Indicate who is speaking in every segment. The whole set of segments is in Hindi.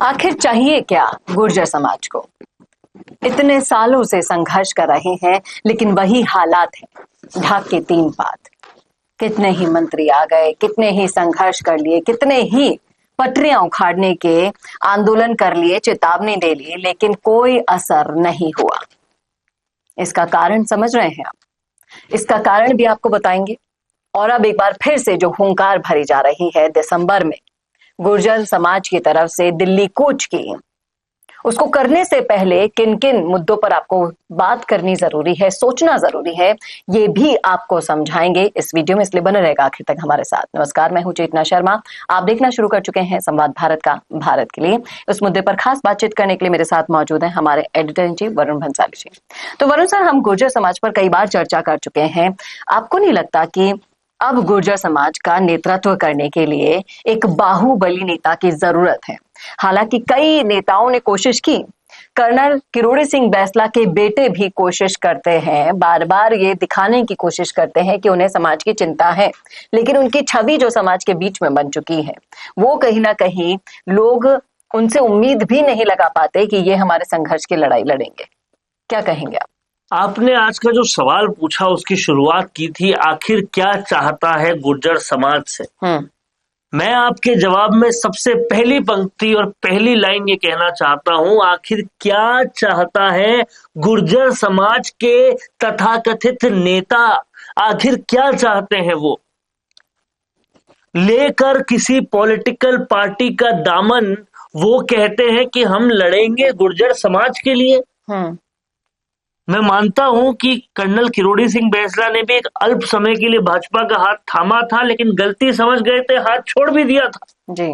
Speaker 1: आखिर चाहिए क्या गुर्जर समाज को? इतने सालों से संघर्ष कर रहे हैं, लेकिन वही हालात है ढाक के 3 पात। कितने ही मंत्री आ गए, कितने ही संघर्ष कर लिए, कितने ही पटरियां उखाड़ने के आंदोलन कर लिए, चेतावनी दे ली, लेकिन कोई असर नहीं हुआ। इसका कारण समझ रहे हैं आप? इसका कारण भी आपको बताएंगे। और अब एक बार फिर से जो हुंकार भरी जा रही है दिसंबर में गुर्जर समाज की तरफ से दिल्ली कूच की, उसको करने से पहले किन किन मुद्दों पर आपको बात करनी जरूरी है, सोचना जरूरी है, ये भी आपको समझाएंगे इस वीडियो में, इसलिए बने रहेगा आखिर तक हमारे साथ। नमस्कार, मैं हूं चेतना शर्मा। आप देखना शुरू कर चुके हैं संवाद भारत का भारत के लिए। इस मुद्दे पर खास बातचीत करने के लिए मेरे साथ मौजूद है हमारे editor in chief Varun Bhansali ji. तो वरुण सर, हम गुर्जर समाज पर कई बार चर्चा कर चुके हैं। आपको नहीं लगता कि अब गुर्जर समाज का नेतृत्व करने के लिए एक बाहुबली नेता की जरूरत है? हालांकि कई नेताओं ने कोशिश की, कर्नल किरोड़ी सिंह बैंसला के बेटे भी कोशिश करते हैं, बार बार ये दिखाने की कोशिश करते हैं कि उन्हें समाज की चिंता है, लेकिन उनकी छवि जो समाज के बीच में बन चुकी है, वो कहीं ना कहीं लोग उनसे उम्मीद भी नहीं लगा पाते कि ये हमारे संघर्ष की लड़ाई लड़ेंगे। क्या कहेंगे आप?
Speaker 2: आपने आज का जो सवाल पूछा उसकी शुरुआत की थी, आखिर क्या चाहता है गुर्जर समाज से। मैं आपके जवाब में सबसे पहली पंक्ति और पहली लाइन ये कहना चाहता हूं, आखिर क्या चाहता है गुर्जर समाज के तथाकथित नेता, आखिर क्या चाहते हैं वो? लेकर किसी पॉलिटिकल पार्टी का दामन वो कहते हैं कि हम लड़ेंगे गुर्जर समाज के लिए। मैं मानता हूं कि कर्नल किरोड़ी सिंह बैंसला ने भी एक अल्प समय के लिए भाजपा का हाथ थामा था, लेकिन गलती समझ गए थे, हाथ छोड़ भी दिया था
Speaker 1: जी।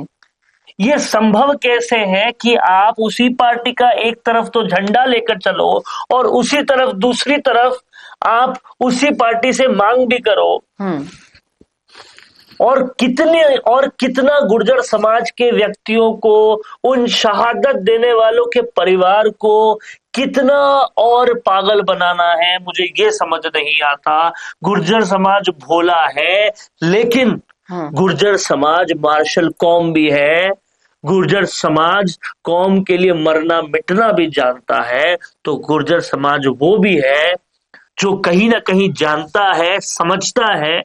Speaker 2: ये संभव कैसे है कि आप उसी पार्टी का एक तरफ तो झंडा लेकर चलो और उसी तरफ दूसरी तरफ आप उसी पार्टी से मांग भी करो? और कितना गुर्जर समाज के व्यक्तियों को, उन शहादत देने वालों के परिवार को कितना और पागल बनाना है, मुझे ये समझ नहीं आता। गुर्जर समाज भोला है, लेकिन गुर्जर समाज मार्शल कौम भी है। गुर्जर समाज कौम के लिए मरना मिटना भी जानता है। तो गुर्जर समाज वो भी है जो कहीं ना कहीं जानता है, समझता है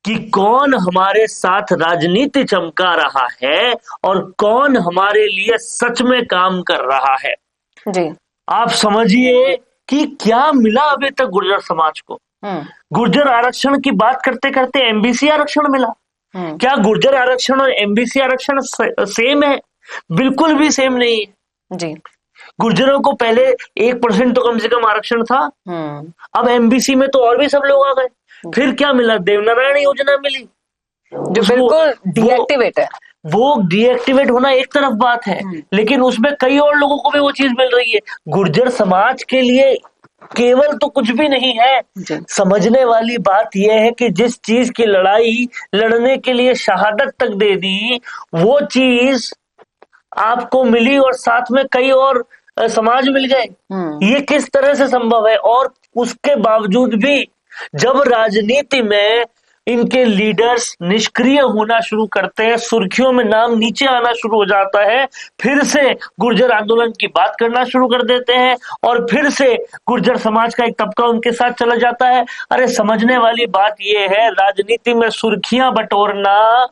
Speaker 2: कि कौन हमारे साथ राजनीति चमका रहा है और कौन हमारे लिए सच में काम कर रहा है।
Speaker 1: जी।
Speaker 2: आप समझिए कि क्या मिला अभी तक गुर्जर समाज को। गुर्जर आरक्षण की बात करते करते एमबीसी आरक्षण मिला। क्या गुर्जर आरक्षण और एमबीसी आरक्षण सेम है? बिल्कुल भी सेम नहीं है
Speaker 1: जी।
Speaker 2: गुर्जरों को पहले 1% तो कम से कम आरक्षण था, अब एमबीसी में तो और भी सब लोग आ गए। फिर क्या मिला? देवनारायण योजना मिली
Speaker 1: जो बिल्कुल डीएक्टिवेट है।
Speaker 2: वो डीएक्टिवेट होना एक तरफ बात है, लेकिन उसमें कई और लोगों को भी वो चीज मिल रही है। गुर्जर समाज के लिए केवल तो कुछ भी नहीं है। समझने वाली बात यह है कि जिस चीज की लड़ाई लड़ने के लिए शहादत तक दे दी, वो चीज आपको मिली और साथ में कई और समाज मिल गए। ये किस तरह से संभव है? और उसके बावजूद भी जब राजनीति में इनके लीडर्स निष्क्रिय होना शुरू करते हैं, सुर्खियों में नाम नीचे आना शुरू हो जाता है, फिर से गुर्जर आंदोलन की बात करना शुरू कर देते हैं और फिर से गुर्जर समाज का एक तबका उनके साथ चला जाता है। अरे समझने वाली बात यह है, राजनीति में सुर्खियां बटोरना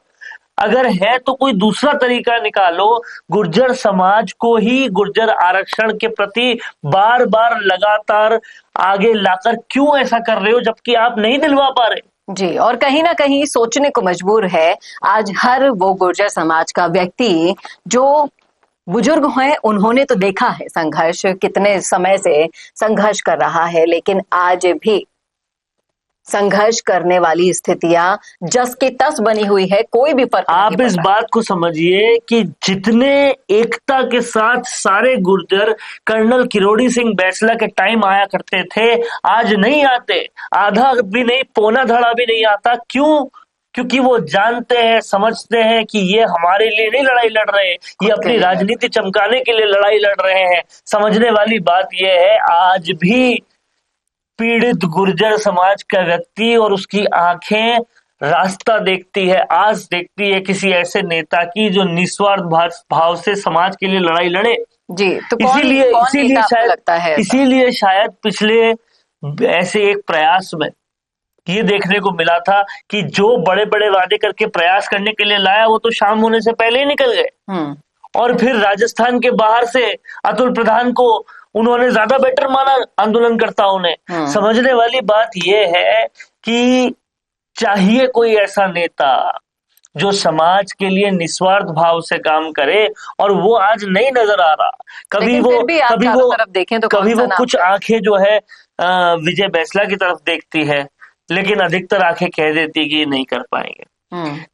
Speaker 2: अगर है तो कोई दूसरा तरीका निकालो। गुर्जर समाज को ही गुर्जर आरक्षण के प्रति बार बार लगातार आगे लाकर क्यों ऐसा कर रहे हो, जबकि आप नहीं दिलवा पा रहे?
Speaker 1: जी। और कहीं ना कहीं सोचने को मजबूर है आज हर वो गुर्जर समाज का व्यक्ति जो बुजुर्ग हैं। उन्होंने तो देखा है संघर्ष, कितने समय से संघर्ष कर रहा है, लेकिन आज भी संघर्ष करने वाली स्थितियां जस की तस बनी हुई है, कोई भी फर्क नहीं पड़ रहा।
Speaker 2: आप इस बात को समझिए कि जितने एकता के साथ सारे गुर्जर कर्नल किरोड़ी सिंह बैंसला के टाइम आया करते थे, आज नहीं आते। आधा भी नहीं, पौना धड़ा भी नहीं आता। क्यों? क्योंकि वो जानते हैं, समझते हैं कि ये हमारे लिए नहीं लड़ाई लड़ रहे हैं, ये अपनी राजनीति चमकाने के लिए लड़ाई लड़ रहे हैं। समझने वाली बात यह है, आज भी पीड़ित गुर्जर समाज का व्यक्ति और उसकी आंखें रास्ता देखती है, आस देखती है किसी ऐसे नेता की जो निस्वार्थ भाव से समाज के लिए लड़ाई लड़े।
Speaker 1: जी, तो
Speaker 2: इसीलिए शायद पिछले ऐसे एक प्रयास में ये देखने को मिला था कि जो बड़े बड़े वादे करके प्रयास करने के लिए लाया वो तो शाम होने से पहले ही निकल गए। और फिर राजस्थान के बाहर से अतुल प्रधान को उन्होंने ज्यादा बेटर माना आंदोलनकर्ताओं ने। समझने वाली बात यह है कि चाहिए कोई ऐसा नेता जो समाज के लिए निस्वार्थ भाव से काम करे, और वो आज नहीं नजर आ रहा। कभी वो कुछ आंखें जो है विजय बैसला की तरफ देखती है, लेकिन अधिकतर आंखें कह देती कि नहीं कर पाएंगे।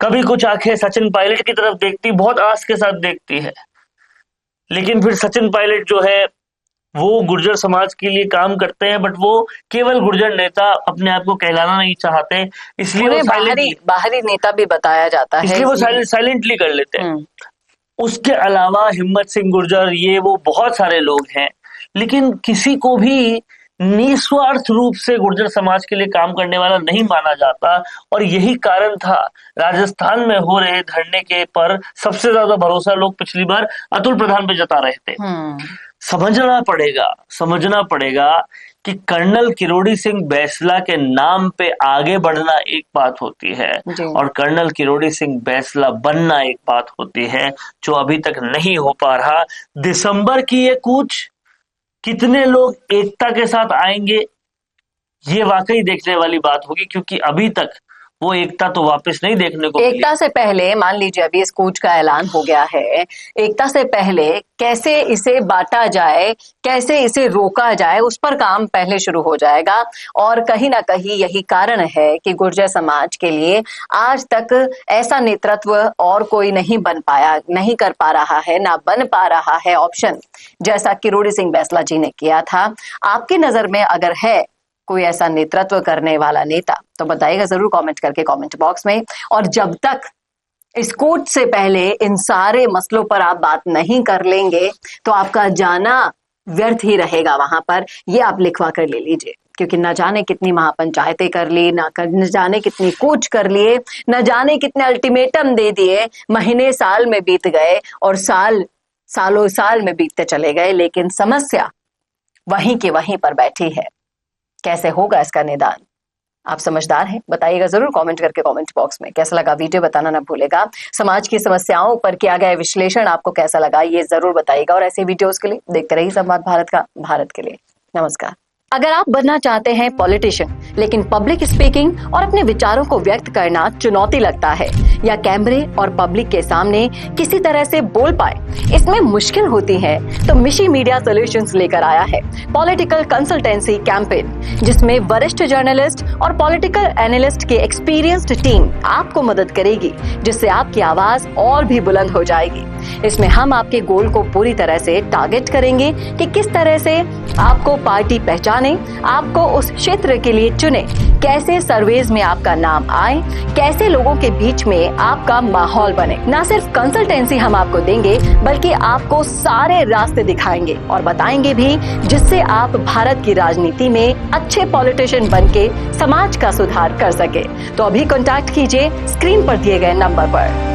Speaker 2: कभी कुछ आंखें सचिन पायलट की तरफ देखती, बहुत आस के साथ देखती है, लेकिन फिर सचिन पायलट जो है वो गुर्जर समाज के लिए काम करते हैं, बट वो केवल गुर्जर नेता अपने आप को कहलाना नहीं चाहते, इसलिए वो
Speaker 1: बाहरी नेता भी बताया जाता है,
Speaker 2: इसलिए वो साइलेंटली कर लेते हैं। उसके अलावा हिम्मत सिंह गुर्जर, ये वो बहुत सारे लोग हैं, लेकिन किसी को भी निस्वार्थ रूप से गुर्जर समाज के लिए काम करने वाला नहीं माना जाता। और यही कारण था राजस्थान में हो रहे धरने के पर सबसे ज्यादा भरोसा लोग पिछली बार अतुल प्रधान पे जता रहे थे। समझना पड़ेगा कि कर्नल किरोड़ी सिंह बैसला के नाम पे आगे बढ़ना एक बात होती है और कर्नल किरोड़ी सिंह बैसला बनना एक बात होती है, जो अभी तक नहीं हो पा रहा। दिसंबर की ये कूच कितने लोग एकता के साथ आएंगे, ये वाकई देखने वाली बात होगी, क्योंकि अभी तक वो एकता तो वापस नहीं देखने को
Speaker 1: एकता से पहले मान लीजिए अभी इस कूच का ऐलान हो गया है, एकता से पहले कैसे इसे बांटा जाए, कैसे इसे रोका जाए, उस पर काम पहले शुरू हो जाएगा। और कहीं ना कहीं यही कारण है कि गुर्जर समाज के लिए आज तक ऐसा नेतृत्व और कोई नहीं बन पाया, नहीं कर पा रहा है, ना बन पा रहा है ऑप्शन जैसा किरोड़ी सिंह बैसला जी ने किया था। आपकी नजर में अगर है कोई ऐसा नेतृत्व करने वाला नेता तो बताइएगा जरूर कमेंट करके कमेंट बॉक्स में। और जब तक इस कूच से पहले इन सारे मसलों पर आप बात नहीं कर लेंगे तो आपका जाना व्यर्थ ही रहेगा वहां पर, ये आप लिखवा कर ले लीजिए। क्योंकि न जाने कितनी महापंचायतें कर ली, न जाने कितनी कूच कर लिए, न जाने कितने अल्टीमेटम दे दिए, महीने साल में बीत गए और सालों साल में बीतते चले गए, लेकिन समस्या वहीं के वहीं पर बैठी है। कैसे होगा इसका निदान? आप समझदार हैं, बताइएगा जरूर कमेंट करके कमेंट बॉक्स में। कैसा लगा वीडियो बताना ना भूलेगा। समाज की समस्याओं पर किया गया विश्लेषण आपको कैसा लगा ये जरूर बताइएगा। और ऐसे वीडियोस के लिए देखते रहिए संवाद भारत का, भारत के लिए नमस्कार। अगर आप बनना चाहते हैं पॉलिटिशियन, लेकिन पब्लिक स्पीकिंग और अपने विचारों को व्यक्त करना चुनौती लगता है, या कैमरे और पब्लिक के सामने किसी तरह से बोल पाए इसमें मुश्किल होती है, तो मिशी मीडिया सॉल्यूशंस लेकर आया है पॉलिटिकल कंसल्टेंसी कैंपेन, जिसमें वरिष्ठ जर्नलिस्ट और पॉलिटिकल एनालिस्ट की एक्सपीरियंस्ड टीम आपको मदद करेगी, जिससे आपकी आवाज और भी बुलंद हो जाएगी। इसमें हम आपके गोल को पूरी तरह से टारगेट करेंगे कि किस तरह से आपको पार्टी पहचाने, आपको उस क्षेत्र के लिए चुने, कैसे सर्वेज में आपका नाम आए, कैसे लोगों के बीच में आपका माहौल बने। न सिर्फ कंसल्टेंसी हम आपको देंगे, बल्कि आपको सारे रास्ते दिखाएंगे और बताएंगे भी, जिससे आप भारत की राजनीति में अच्छे पॉलिटिशियन बनके समाज का सुधार कर सके। तो अभी कॉन्टैक्ट कीजिए स्क्रीन पर दिए गए नंबर पर।